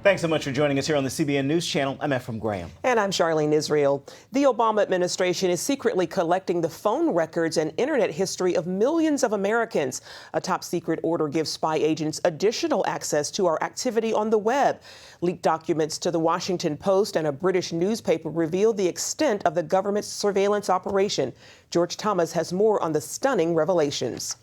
Thanks so much for joining us here on the CBN News Channel. I'm Ephraim Graham. And I'm Charlene Israel. The Obama administration is secretly collecting the phone records and internet history of millions of Americans. A top secret order gives spy agents additional access to our activity on the web. Leaked documents to the Washington Post and a British newspaper reveal the extent of the government's surveillance operation. George Thomas has more on the stunning revelations.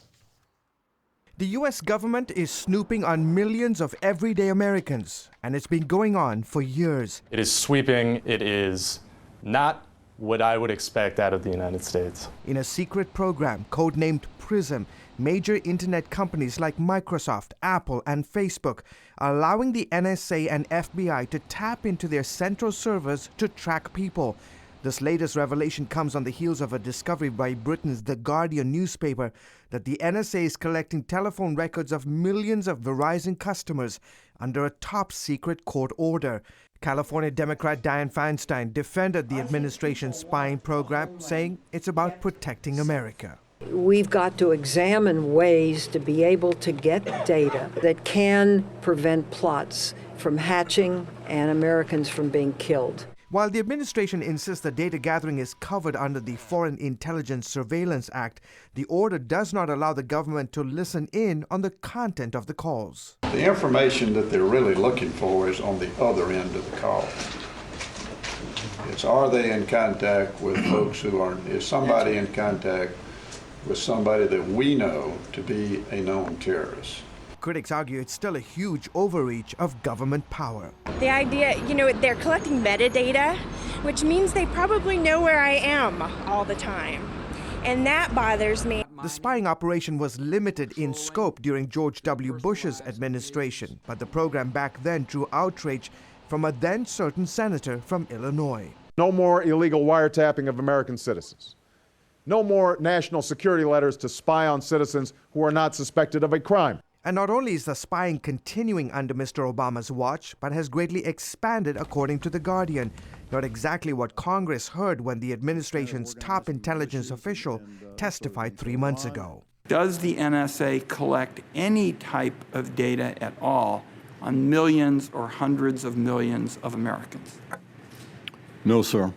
The U.S. government is snooping on millions of everyday Americans, and it's been going on for years. It is sweeping. It is not what I would expect out of the United States. In a secret program codenamed PRISM, major internet companies like Microsoft, Apple, and Facebook are allowing the NSA and FBI to tap into their central servers to track people. This latest revelation comes on the heels of a discovery by Britain's The Guardian newspaper that the NSA is collecting telephone records of millions of Verizon customers under a top-secret court order. California Democrat Dianne Feinstein defended the administration's spying program, saying it's about protecting America. We've got to examine ways to be able to get data that can prevent plots from hatching and Americans from being killed. While the administration insists that data gathering is covered under the Foreign Intelligence Surveillance Act, the order does not allow the government to listen in on the content of the calls. The information that they're really looking for is on the other end of the call. It's, are they in contact with folks who are, is somebody in contact with somebody that we know to be a known terrorist? Critics argue it's still a huge overreach of government power. The idea, they're collecting metadata, which means they probably know where I am all the time. And that bothers me. The spying operation was limited in scope during George W. Bush's administration, but the program back then drew outrage from a then certain senator from Illinois. No more illegal wiretapping of American citizens. No more national security letters to spy on citizens who are not suspected of a crime. And not only is the spying continuing under Mr. Obama's watch, but has greatly expanded according to The Guardian. Not exactly what Congress heard when the administration's top intelligence official testified 3 months ago. Does the NSA collect any type of data at all on millions or hundreds of millions of Americans? No, sir.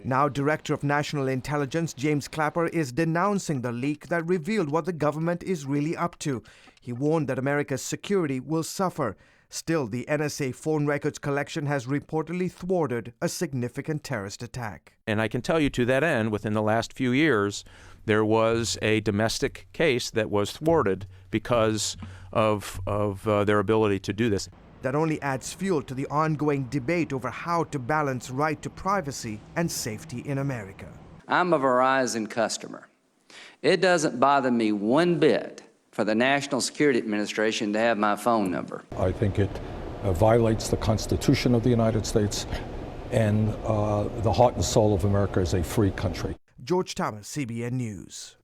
Now, Director of National Intelligence James Clapper is denouncing the leak that revealed what the government is really up to. He warned that America's security will suffer. Still, the NSA phone records collection has reportedly thwarted a significant terrorist attack. And I can tell you to that end, within the last few years, there was a domestic case that was thwarted because of their ability to do this. That only adds fuel to the ongoing debate over how to balance right to privacy and safety in America. I'm a Verizon customer. It doesn't bother me one bit for the National Security Administration to have my phone number. I think it violates the Constitution of the United States and the heart and soul of America is a free country. George Thomas, CBN News.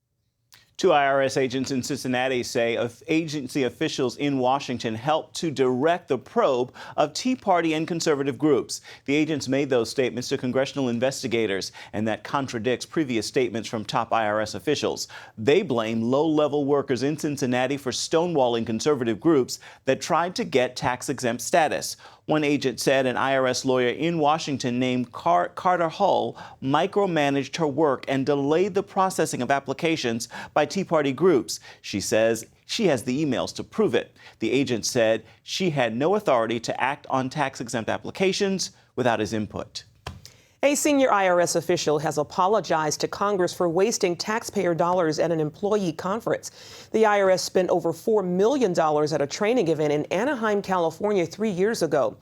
Two IRS agents in Cincinnati say agency officials in Washington helped to direct the probe of Tea Party and conservative groups. The agents made those statements to congressional investigators, and that contradicts previous statements from top IRS officials. They blame low-level workers in Cincinnati for stonewalling conservative groups that tried to get tax-exempt status. One agent said an IRS lawyer in Washington named Carter Hull micromanaged her work and delayed the processing of applications by Tea Party groups. She says she has the emails to prove it. The agent said she had no authority to act on tax-exempt applications without his input. A senior IRS official has apologized to Congress for wasting taxpayer dollars at an employee conference. The IRS spent over $4 million at a training event in Anaheim, California 3 years ago.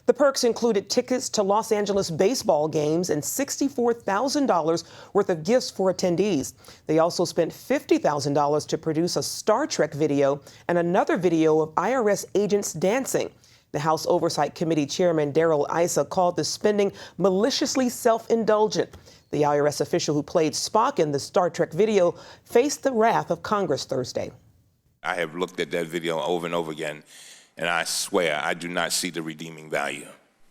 The perks included tickets to Los Angeles baseball games and $64,000 worth of gifts for attendees. They also spent $50,000 to produce a Star Trek video and another video of IRS agents dancing. The House Oversight Committee Chairman Darrell Issa called the spending maliciously self-indulgent. The IRS official who played Spock in the Star Trek video faced the wrath of Congress Thursday. I have looked at that video over and over again, and I swear I do not see the redeeming value.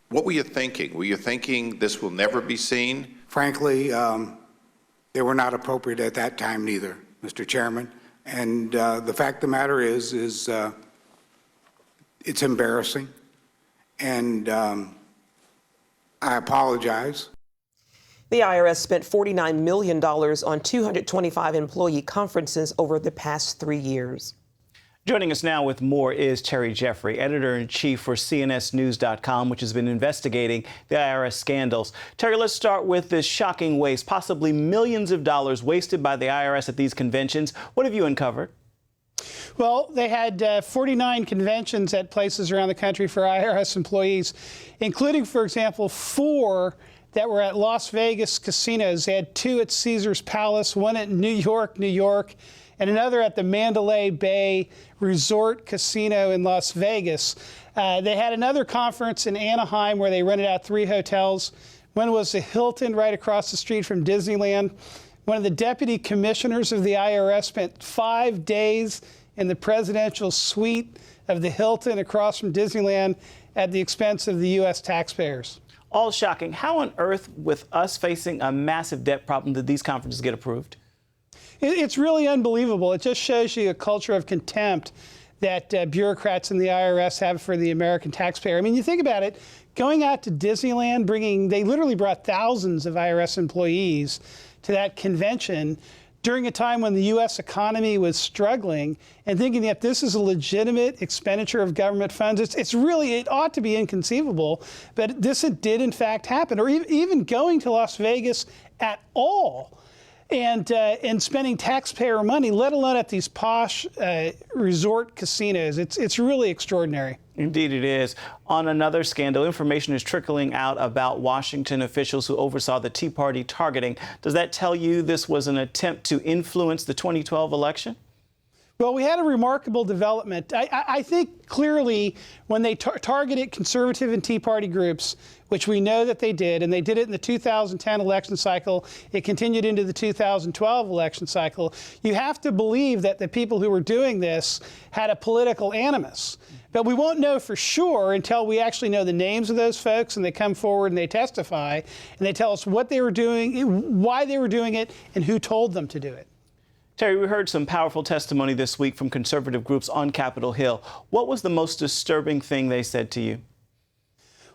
What were you thinking? Were you thinking this will never be seen? Frankly, they were not appropriate at that time neither, Mr. Chairman. And the fact of the matter is it's embarrassing, and I apologize. The IRS spent $49 million on 225 employee conferences over the past 3 years. Joining us now with more is Terry Jeffrey, editor-in-chief for CNSnews.com, which has been investigating the IRS scandals. Terry, let's start with this shocking waste, possibly millions of dollars wasted by the IRS at these conventions. What have you uncovered? Well, they had 49 conventions at places around the country for IRS employees, including, for example, 4 that were at Las Vegas casinos. They had 2 at Caesars Palace, 1 at New York, and another at the Mandalay Bay Resort Casino in Las Vegas. They had another conference in Anaheim where they rented out 3 hotels. One was the Hilton right across the street from Disneyland. One of the deputy commissioners of the IRS spent 5 days in the presidential suite of the Hilton across from Disneyland at the expense of the U.S. taxpayers. All shocking. How on earth, with us facing a massive debt problem, did these conferences get approved? It's really unbelievable. It just shows you a culture of contempt that bureaucrats in the IRS have for the American taxpayer. I mean, you think about it, going out to Disneyland, they literally brought thousands of IRS employees to that convention during a time when the U.S. economy was struggling, and thinking that this is a legitimate expenditure of government funds. It ought to be inconceivable, but this did in fact happen. Or even going to Las Vegas at all, and spending taxpayer money, let alone at these posh resort casinos. It's really extraordinary. Indeed it is. On another scandal, information is trickling out about Washington officials who oversaw the Tea Party targeting. Does that tell you this was an attempt to influence the 2012 election? Well, we had a remarkable development. I think clearly when they targeted conservative and Tea Party groups, which we know that they did, and they did it in the 2010 election cycle, it continued into the 2012 election cycle, you have to believe that the people who were doing this had a political animus. But we won't know for sure until we actually know the names of those folks and they come forward and they testify and they tell us what they were doing, why they were doing it, and who told them to do it. Terry, we heard some powerful testimony this week from conservative groups on Capitol Hill. What was the most disturbing thing they said to you?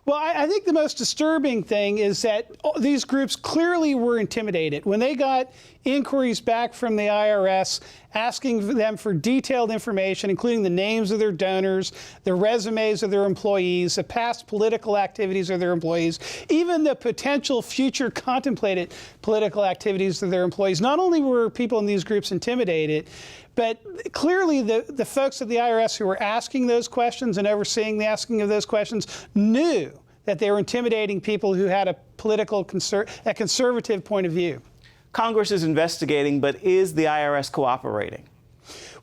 Well, I think the most disturbing thing is that these groups clearly were intimidated. When they got inquiries back from the IRS asking them for detailed information, including the names of their donors, the resumes of their employees, the past political activities of their employees, even the potential future contemplated political activities of their employees, not only were people in these groups intimidated, but clearly the folks at the IRS who were asking those questions and overseeing the asking of those questions knew that they were intimidating people who had a conservative point of view. Congress is investigating, but is the IRS cooperating?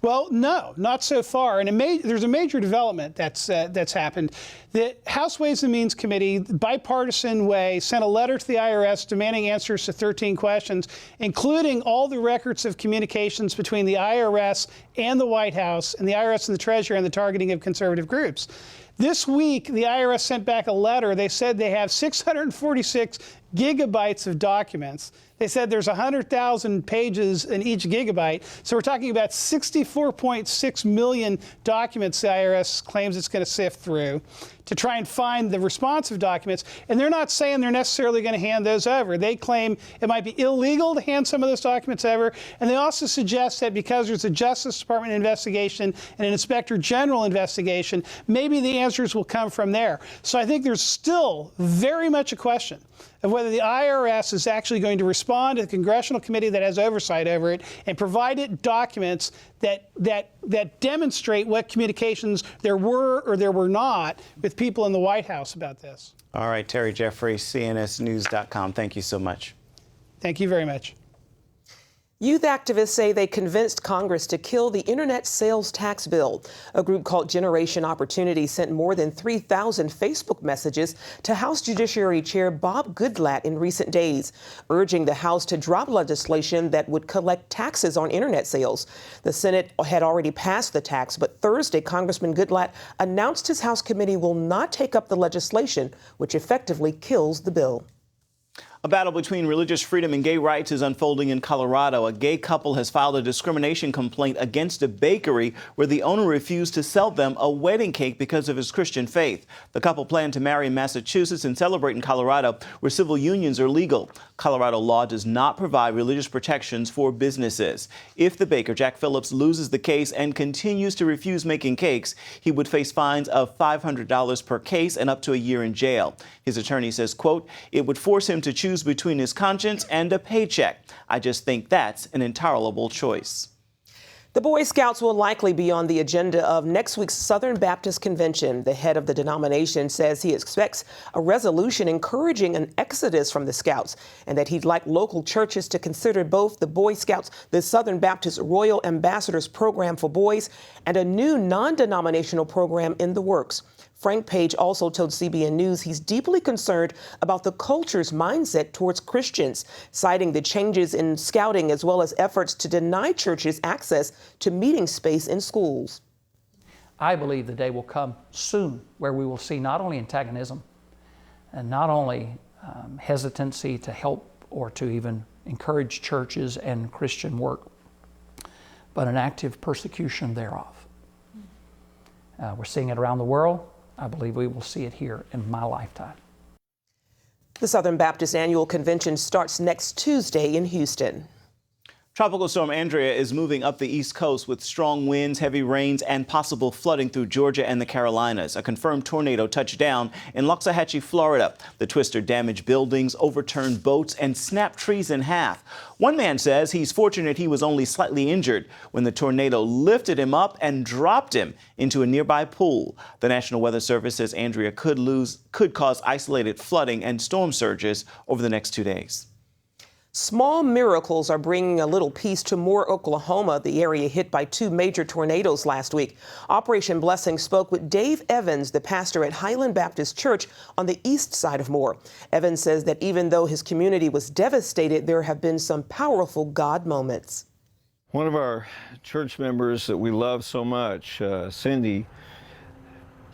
Well, no, not so far. And there's a major development that's happened. The House Ways and Means Committee, bipartisan way, sent a letter to the IRS demanding answers to 13 questions, including all the records of communications between the IRS and the White House, and the IRS and the Treasury on the targeting of conservative groups. This week, the IRS sent back a letter. They said they have 646 gigabytes of documents. They said there's 100,000 pages in each gigabyte. So we're talking about 64.6 million documents the IRS claims it's going to sift through to try and find the responsive documents. And they're not saying they're necessarily going to hand those over. They claim it might be illegal to hand some of those documents over. And they also suggest that because there's a Justice Department investigation and an Inspector General investigation, maybe the answers will come from there. So I think there's still very much a question of whether the IRS is actually going to respond to the congressional committee that has oversight over it and provide it documents that demonstrate what communications there were or there were not with people in the White House about this. All right, Terry Jeffrey, CNSnews.com. Thank you so much. Thank you very much. Youth activists say they convinced Congress to kill the internet sales tax bill. A group called Generation Opportunity sent more than 3,000 Facebook messages to House Judiciary Chair Bob Goodlatte in recent days, urging the House to drop legislation that would collect taxes on internet sales. The Senate had already passed the tax, but Thursday, Congressman Goodlatte announced his House committee will not take up the legislation, which effectively kills the bill. A battle between religious freedom and gay rights is unfolding in Colorado. A gay couple has filed a discrimination complaint against a bakery where the owner refused to sell them a wedding cake because of his Christian faith. The couple planned to marry in Massachusetts and celebrate in Colorado, where civil unions are legal. Colorado law does not provide religious protections for businesses. If the baker, Jack Phillips, loses the case and continues to refuse making cakes, he would face fines of $500 per case and up to a year in jail. His attorney says, quote, "It would force him to choose between his conscience and a paycheck. I just think that's an intolerable choice." The Boy Scouts will likely be on the agenda of next week's Southern Baptist Convention. The head of the denomination says he expects a resolution encouraging an exodus from the Scouts and that he'd like local churches to consider both the Boy Scouts, the Southern Baptist Royal Ambassadors Program for Boys, and a new non-denominational program in the works. Frank Page also told CBN News he's deeply concerned about the culture's mindset towards Christians, citing the changes in scouting as well as efforts to deny churches access to meeting space in schools. I believe the day will come soon where we will see not only antagonism and not only hesitancy to help or to even encourage churches and Christian work, but an active persecution thereof. We're seeing it around the world. I believe we will see it here in my lifetime. The Southern Baptist Annual Convention starts next Tuesday in Houston. Tropical storm Andrea is moving up the East Coast with strong winds, heavy rains, and possible flooding through Georgia and the Carolinas. A confirmed tornado touched down in Loxahatchee, Florida. The twister damaged buildings, overturned boats, and snapped trees in half. One man says he's fortunate he was only slightly injured when the tornado lifted him up and dropped him into a nearby pool. The National Weather Service says Andrea could cause isolated flooding and storm surges over the next 2 days. Small miracles are bringing a little peace to Moore, Oklahoma, the area hit by 2 major tornadoes last week. Operation Blessing spoke with Dave Evans, the pastor at Highland Baptist Church on the east side of Moore. Evans says that even though his community was devastated, there have been some powerful God moments. One of our church members that we love so much, Cindy,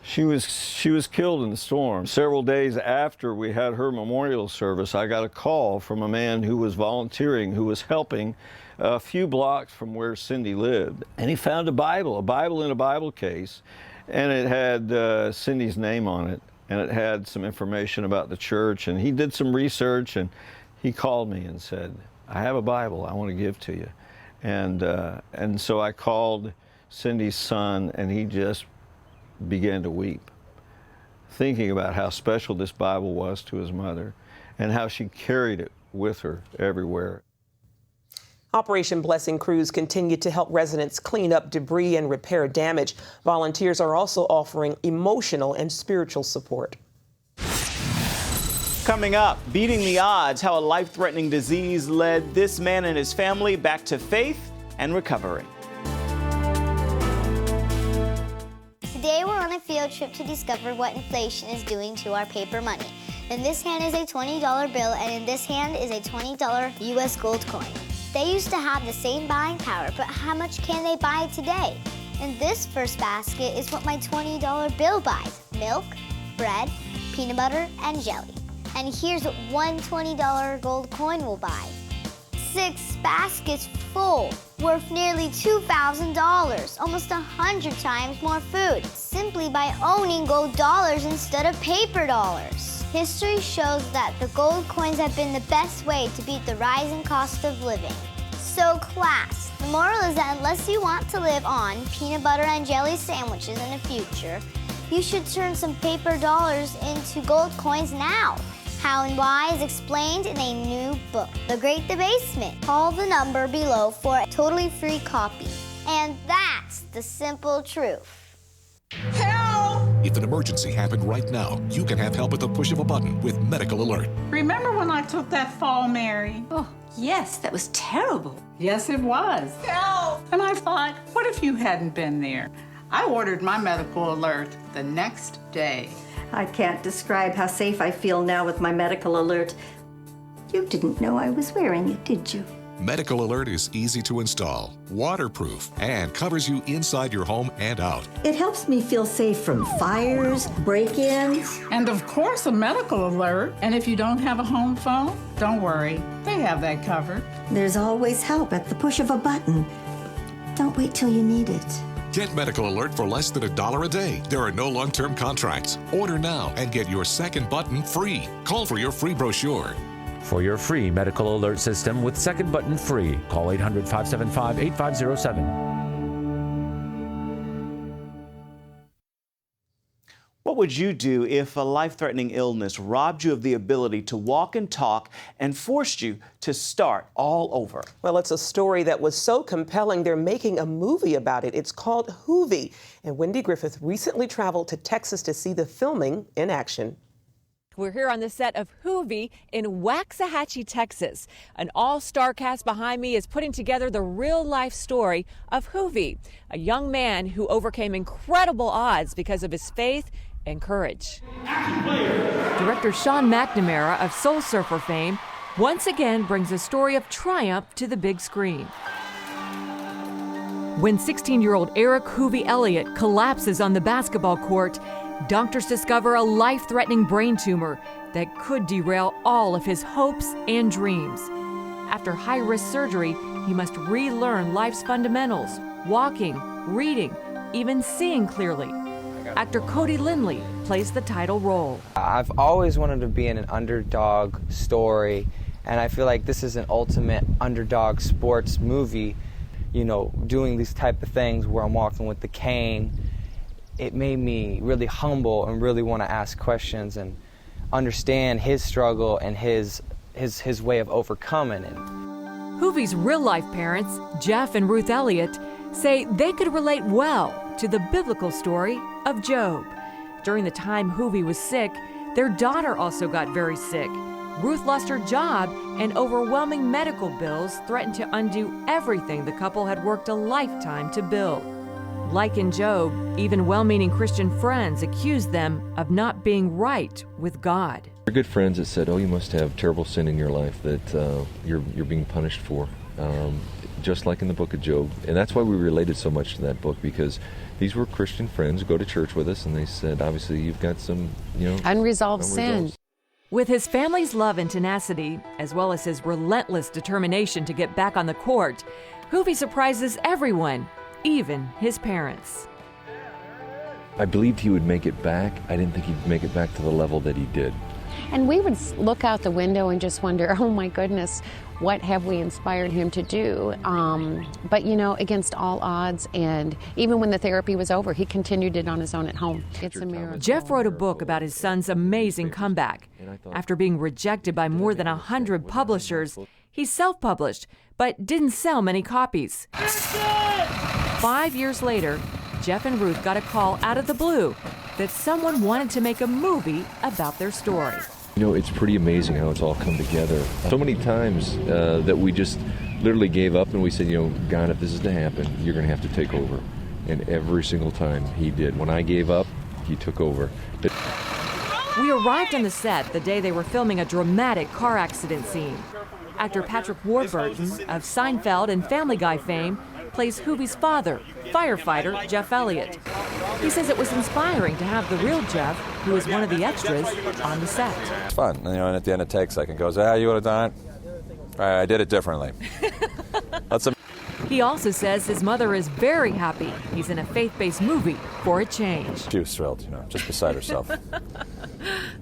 she was killed in the storm. Several days after we had her memorial service, I got a call from a man who was volunteering, who was helping a few blocks from where Cindy lived. And he found a Bible in a Bible case, and it had Cindy's name on it, and it had some information about the church. And he did some research, and he called me and said, "I have a Bible I want to give to you." And so I called Cindy's son, and he just began to weep, thinking about how special this Bible was to his mother and how she carried it with her everywhere. Operation Blessing crews continue to help residents clean up debris and repair damage. Volunteers are also offering emotional and spiritual support. Coming up, beating the odds, how a life-threatening disease led this man and his family back to faith and recovery. Today we're on a field trip to discover what inflation is doing to our paper money. In this hand is a $20 bill, and in this hand is a $20 US gold coin. They used to have the same buying power, but how much can they buy today? In this first basket is what my $20 bill buys: milk, bread, peanut butter, and jelly. And here's what one $20 gold coin will buy: 6 baskets full, worth nearly $2,000, almost 100 times more food, simply by owning gold dollars instead of paper dollars. History shows that the gold coins have been the best way to beat the rising cost of living. So class, the moral is that unless you want to live on peanut butter and jelly sandwiches in the future, you should turn some paper dollars into gold coins now. How and why is explained in a new book, The Great Debasement. Call the number below for a totally free copy. And that's the simple truth. Help! If an emergency happened right now, you can have help at the push of a button with Medical Alert. Remember when I took that fall, Mary? Oh, yes, that was terrible. Yes, it was. Help! And I thought, what if you hadn't been there? I ordered my Medical Alert the next day. I can't describe how safe I feel now with my Medical Alert. You didn't know I was wearing it, did you? Medical Alert is easy to install, waterproof, and covers you inside your home and out. It helps me feel safe from fires, break-ins. And of course, a medical alert. And if you don't have a home phone, don't worry. They have that covered. There's always help at the push of a button. Don't wait till you need it. Get Medical Alert for less than $1 a day. There are no long-term contracts. Order now and get your second button free. Call for your free brochure. For your free medical alert system with second button free, call 800-575-8507. What would you do if a life-threatening illness robbed you of the ability to walk and talk and forced you to start all over? Well, it's a story that was so compelling, they're making a movie about it. It's called Hovie, and Wendy Griffith recently traveled to Texas to see the filming in action. We're here on the set of Hovie in Waxahachie, Texas. An all-star cast behind me is putting together the real-life story of Hovie, a young man who overcame incredible odds because of his faith and courage. Director Sean McNamara of Soul Surfer fame once again brings a story of triumph to the big screen. When 16-year-old Eric Hovie Elliott collapses on the basketball court, doctors discover a life-threatening brain tumor that could derail all of his hopes and dreams. After high-risk surgery, he must relearn life's fundamentals: walking, reading, even seeing clearly. Actor Cody Lindley plays the title role. I've always wanted to be in an underdog story, and I feel like this is an ultimate underdog sports movie. You know, doing these type of things where I'm walking with the cane, it made me really humble and really want to ask questions and understand his struggle and his way of overcoming it. Hovie's real-life parents, Jeff and Ruth Elliott, say they could relate well to the biblical story of Job. During the time Hovie was sick, their daughter also got very sick. Ruth lost her job, and overwhelming medical bills threatened to undo everything the couple had worked a lifetime to build. Like in Job, even well-meaning Christian friends accused them of not being right with God. They're good friends that said, "Oh, you must have terrible sin in your life that you're being punished for," just like in the book of Job. And that's why we related so much to that book, because these were Christian friends who go to church with us, and they said, obviously, you've got some, unresolved sin. With his family's love and tenacity, as well as his relentless determination to get back on the court, Hovie surprises everyone, even his parents. I believed he would make it back. I didn't think he'd make it back to the level that he did. And we would look out the window and just wonder, oh my goodness, what have we inspired him to do? But you know, against all odds, and even when the therapy was over, he continued it on his own at home. It's a miracle. Jeff wrote a book about his son's amazing comeback. After being rejected by more than 100 publishers, he self-published, but didn't sell many copies. 5 years later, Jeff and Ruth got a call out of the blue that someone wanted to make a movie about their story. You know, it's pretty amazing how it's all come together. So many times that we just literally gave up and we said, God, if this is to happen, you're going to have to take over. And every single time he did. When I gave up, he took over. We arrived on the set the day they were filming a dramatic car accident scene. Actor Patrick Warburton of Seinfeld and Family Guy fame plays Hovie's father, firefighter Jeff Elliott. He says it was inspiring to have the real Jeff, who is one of the extras, on the set. It's fun, and at the end it takes, like, it goes, you would have done it? I did it differently. He also says his mother is very happy he's in a faith-based movie for a change. She was thrilled, just beside herself.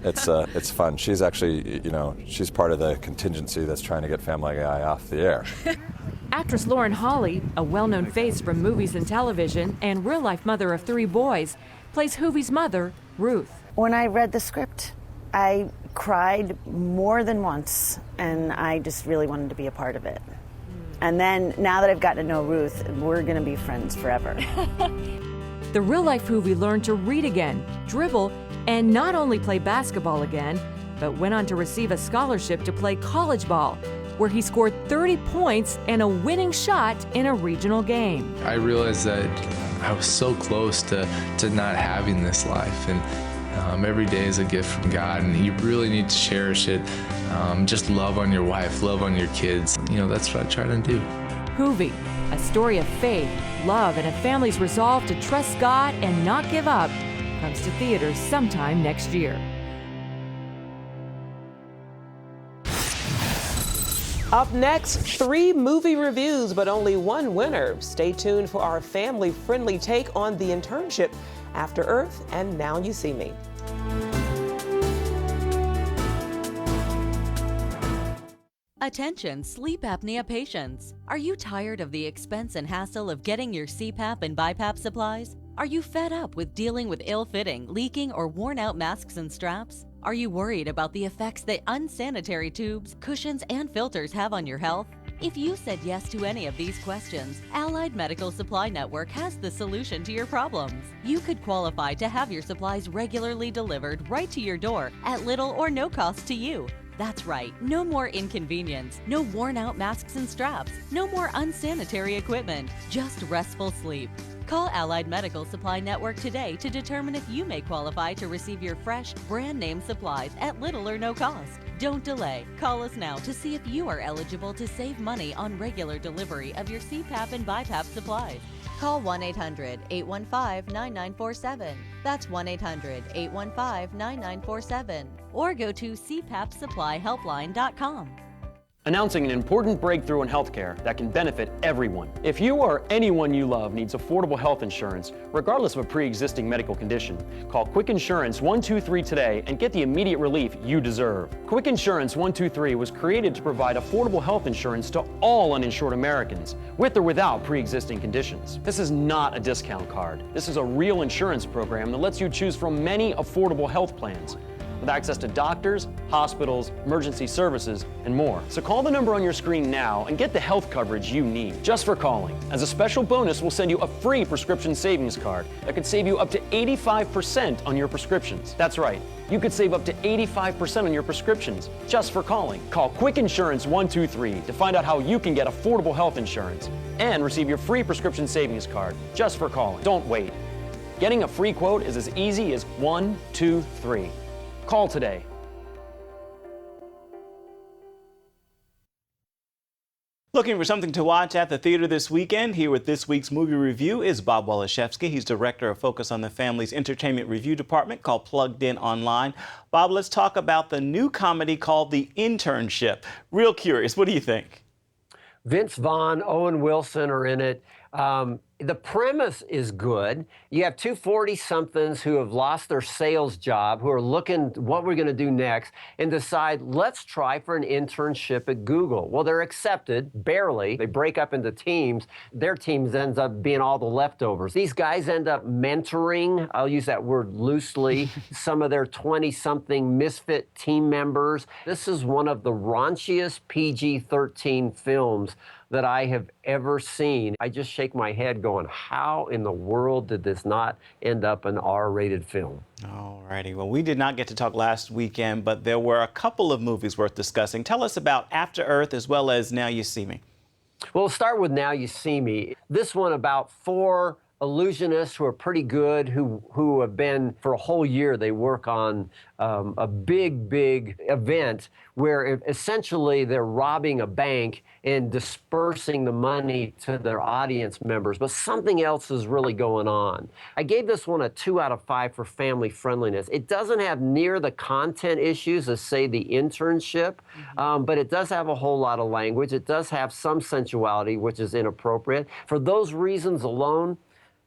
It's fun. She's actually, she's part of the contingency that's trying to get Family Guy off the air. Actress Lauren Holly, a well-known face from movies and television and real-life mother of 3 boys, plays Hovie's mother, Ruth. When I read the script, I cried more than once, and I just really wanted to be a part of it. And then, now that I've gotten to know Ruth, we're going to be friends forever. The real-life Hovie learned to read again, dribble, and not only play basketball again, but went on to receive a scholarship to play college ball, where he scored 30 points and a winning shot in a regional game. I realized that I was so close to not having this life, and Every day is a gift from God, and you really need to cherish it. Just love on your wife, love on your kids. You know, that's what I try to do. Hovie, a story of faith, love, and a family's resolve to trust God and not give up, comes to theaters sometime next year. Up next, 3 movie reviews, but only 1 winner. Stay tuned for our family-friendly take on The Internship, After Earth, and Now You See Me. Attention sleep apnea patients. Are you tired of the expense and hassle of getting your CPAP and BiPAP supplies? Are you fed up with dealing with ill-fitting, leaking, or worn-out masks and straps? Are you worried about the effects that unsanitary tubes, cushions, and filters have on your health? If you said yes to any of these questions, Allied Medical Supply Network has the solution to your problems. You could qualify to have your supplies regularly delivered right to your door at little or no cost to you. That's right, no more inconvenience, no worn-out masks and straps, no more unsanitary equipment, just restful sleep. Call Allied Medical Supply Network today to determine if you may qualify to receive your fresh, brand-name supplies at little or no cost. Don't delay. Call us now to see if you are eligible to save money on regular delivery of your CPAP and BiPAP supplies. Call 1-800-815-9947. That's 1-800-815-9947. Or go to cpapsupplyhelpline.com. Announcing an important breakthrough in healthcare that can benefit everyone. If you or anyone you love needs affordable health insurance, regardless of a pre-existing medical condition, call Quick Insurance 123 today and get the immediate relief you deserve. Quick Insurance 123 was created to provide affordable health insurance to all uninsured Americans, with or without pre-existing conditions. This is not a discount card. This is a real insurance program that lets you choose from many affordable health plans, with access to doctors, hospitals, emergency services, and more. So call the number on your screen now and get the health coverage you need just for calling. As a special bonus, we'll send you a free prescription savings card that could save you up to 85% on your prescriptions. That's right, you could save up to 85% on your prescriptions just for calling. Call Quick Insurance 123 to find out how you can get affordable health insurance and receive your free prescription savings card just for calling. Don't wait. Getting a free quote is as easy as 1, 2, 3. Call today. Looking for something to watch at the theater this weekend? Here with this week's movie review is Bob Waliszewski. He's director of Focus on the Family's entertainment review department called Plugged In Online. Bob, let's talk about the new comedy called The Internship. Real curious, what do you think? Vince Vaughn, Owen Wilson are in it. The premise is good. You have two 40-somethings who have lost their sales job, who are looking what we're going to do next, and decide, let's try for an internship at Google. Well, they're accepted, barely. They break up into teams. Their teams ends up being all the leftovers. These guys end up mentoring, I'll use that word loosely, some of their 20-something misfit team members. This is one of the raunchiest PG-13 films that I have ever seen. I just shake my head going, how in the world did this not end up an R-rated film? All righty. Well, we did not get to talk last weekend, but there were a couple of movies worth discussing. Tell us about After Earth as well as Now You See Me. Well, we'll start with Now You See Me. This one about 4 illusionists who are pretty good, who have been, for a whole year, they work on a big event where essentially they're robbing a bank and dispersing the money to their audience members, but something else is really going on. I gave this one a 2 out of 5 for family friendliness. It doesn't have near the content issues as, say, The Internship, but it does have a whole lot of language. It does have some sensuality, which is inappropriate. For those reasons alone,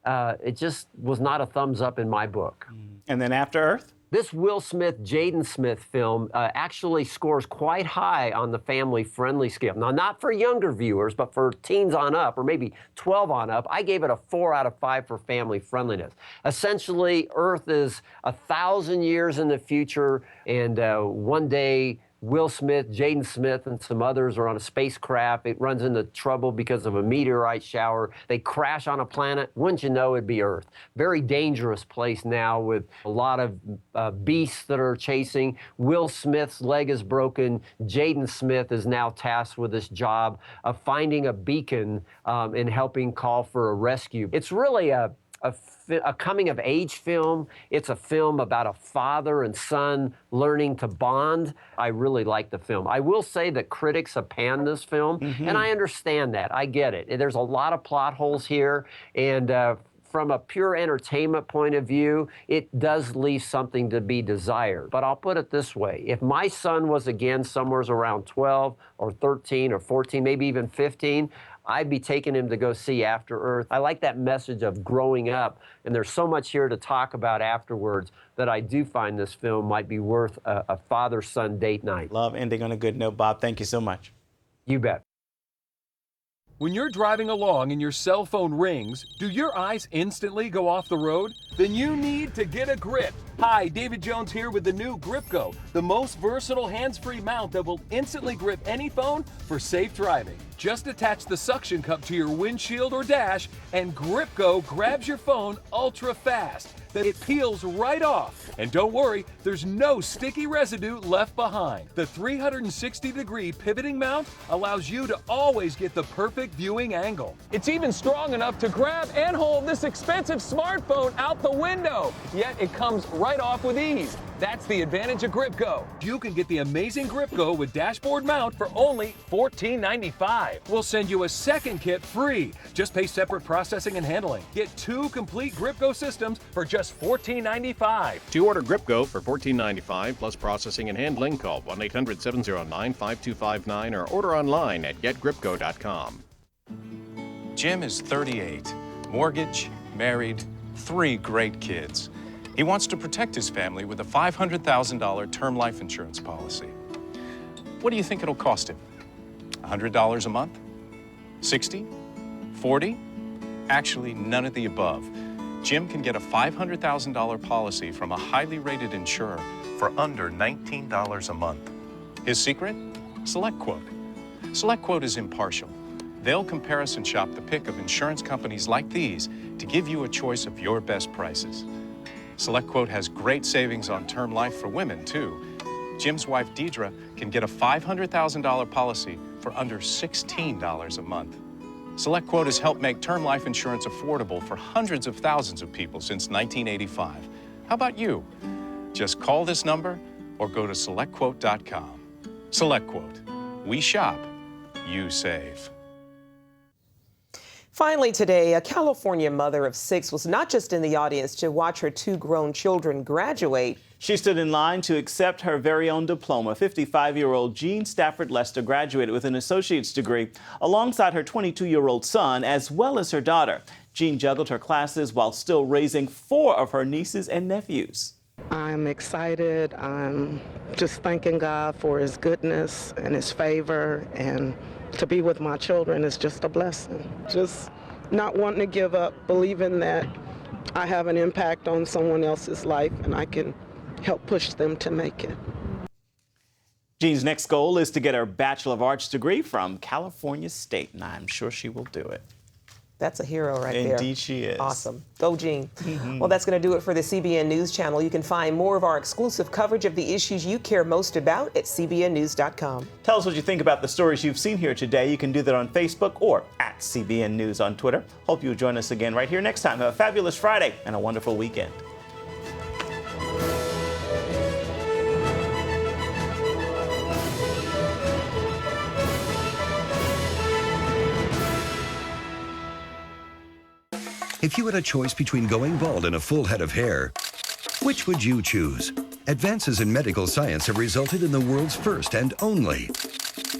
it just was not a thumbs up in my book. And then After Earth? This Will Smith, Jaden Smith film actually scores quite high on the family-friendly scale. Now, not for younger viewers, but for teens on up, or maybe 12 on up. I gave it a 4 out of 5 for family friendliness. Essentially, Earth is 1,000 years in the future, and one day, Will Smith, Jaden Smith, and some others are on a spacecraft. It runs into trouble because of a meteorite shower. They crash on a planet. Wouldn't you know, it'd be Earth. Very dangerous place now with a lot of beasts that are chasing. Will Smith's leg is broken. Jaden Smith is now tasked with this job of finding a beacon and helping call for a rescue. It's really a a coming-of-age film. It's a film about a father and son learning to bond. I really like the film. I will say that critics have panned this film, and I understand that. I get it. There's a lot of plot holes here, and from a pure entertainment point of view, it does leave something to be desired. But I'll put it this way. If my son was, again, somewhere around 12 or 13 or 14, maybe even 15, I'd be taking him to go see After Earth. I like that message of growing up, and there's so much here to talk about afterwards that I do find this film might be worth a father-son date night. Love ending on a good note, Bob. Thank you so much. You bet. When you're driving along and your cell phone rings, do your eyes instantly go off the road? Then you need to get a grip. Hi, David Jones here with the new GripGo, the most versatile hands-free mount that will instantly grip any phone for safe driving. Just attach the suction cup to your windshield or dash, and GripGo grabs your phone ultra fast. Then it peels right off. And don't worry, there's no sticky residue left behind. The 360-degree pivoting mount allows you to always get the perfect viewing angle. It's even strong enough to grab and hold this expensive smartphone out the window. Yet it comes right off with ease. That's the advantage of GripGo. You can get the amazing GripGo with dashboard mount for only $14.95. We'll send you a second kit free. Just pay separate processing and handling. Get 2 complete GripGo systems for just $14.95. To order GripGo for $14.95 plus processing and handling, call 1-800-709-5259 or order online at getgripgo.com. Jim is 38, mortgage, married, 3 great kids. He wants to protect his family with a $500,000 term life insurance policy. What do you think it'll cost him? $100 a month? 60? 40? Actually, none of the above. Jim can get a $500,000 policy from a highly rated insurer for under $19 a month. His secret? SelectQuote. SelectQuote is impartial. They'll comparison shop the pick of insurance companies like these to give you a choice of your best prices. SelectQuote has great savings on term life for women, too. Jim's wife, Deidre, can get a $500,000 policy for under $16 a month. SelectQuote has helped make term life insurance affordable for hundreds of thousands of people since 1985. How about you? Just call this number or go to SelectQuote.com. SelectQuote. We shop, you save. Finally today, a California mother of 6 was not just in the audience to watch her 2 grown children graduate. She stood in line to accept her very own diploma. 55-year-old Jean Stafford Lester graduated with an associate's degree alongside her 22-year-old son as well as her daughter. Jean juggled her classes while still raising 4 of her nieces and nephews. I'm excited. I'm just thanking God for his goodness and his favor, and to be with my children is just a blessing. Just not wanting to give up, believing that I have an impact on someone else's life and I can help push them to make it. Jean's next goal is to get her Bachelor of Arts degree from California State, and I'm sure she will do it. That's a hero right there. Indeed she is. Awesome. Go, Jean. Well, that's going to do it for the CBN News Channel. You can find more of our exclusive coverage of the issues you care most about at cbnnews.com. Tell us what you think about the stories you've seen here today. You can do that on Facebook or at CBN News on Twitter. Hope you'll join us again right here next time. Have a fabulous Friday and a wonderful weekend. If you had a choice between going bald and a full head of hair, which would you choose? Advances in medical science have resulted in the world's first and only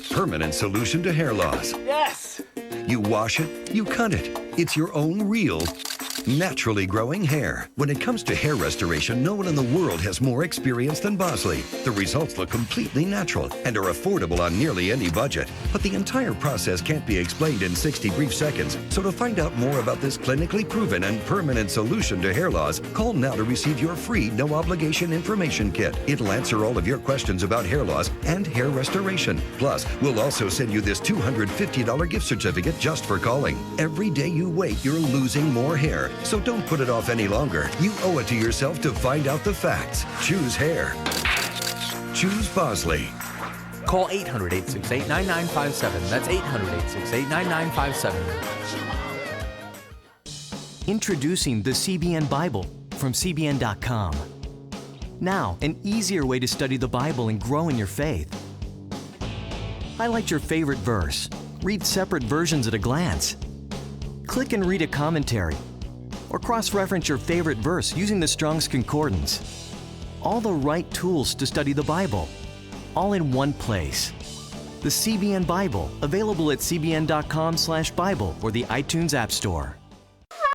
permanent solution to hair loss. Yes! You wash it, you cut it. It's your own real, naturally growing hair. When it comes to hair restoration, no one in the world has more experience than Bosley. The results look completely natural and are affordable on nearly any budget. But the entire process can't be explained in 60 brief seconds. So to find out more about this clinically proven and permanent solution to hair loss, call now to receive your free no-obligation information kit. It'll answer all of your questions about hair loss and hair restoration. Plus, we'll also send you this $250 gift certificate just for calling. Every day you wait, you're losing more hair. So don't put it off any longer. You owe it to yourself to find out the facts. Choose hair. Choose Bosley. Call 800-868-9957. That's 800-868-9957. Introducing the CBN Bible from CBN.com. Now, an easier way to study the Bible and grow in your faith. Highlight your favorite verse. Read separate versions at a glance. Click and read a commentary. Or cross-reference your favorite verse using the Strong's Concordance. All the right tools to study the Bible, all in one place. The CBN Bible, available at cbn.com/Bible or the iTunes App Store.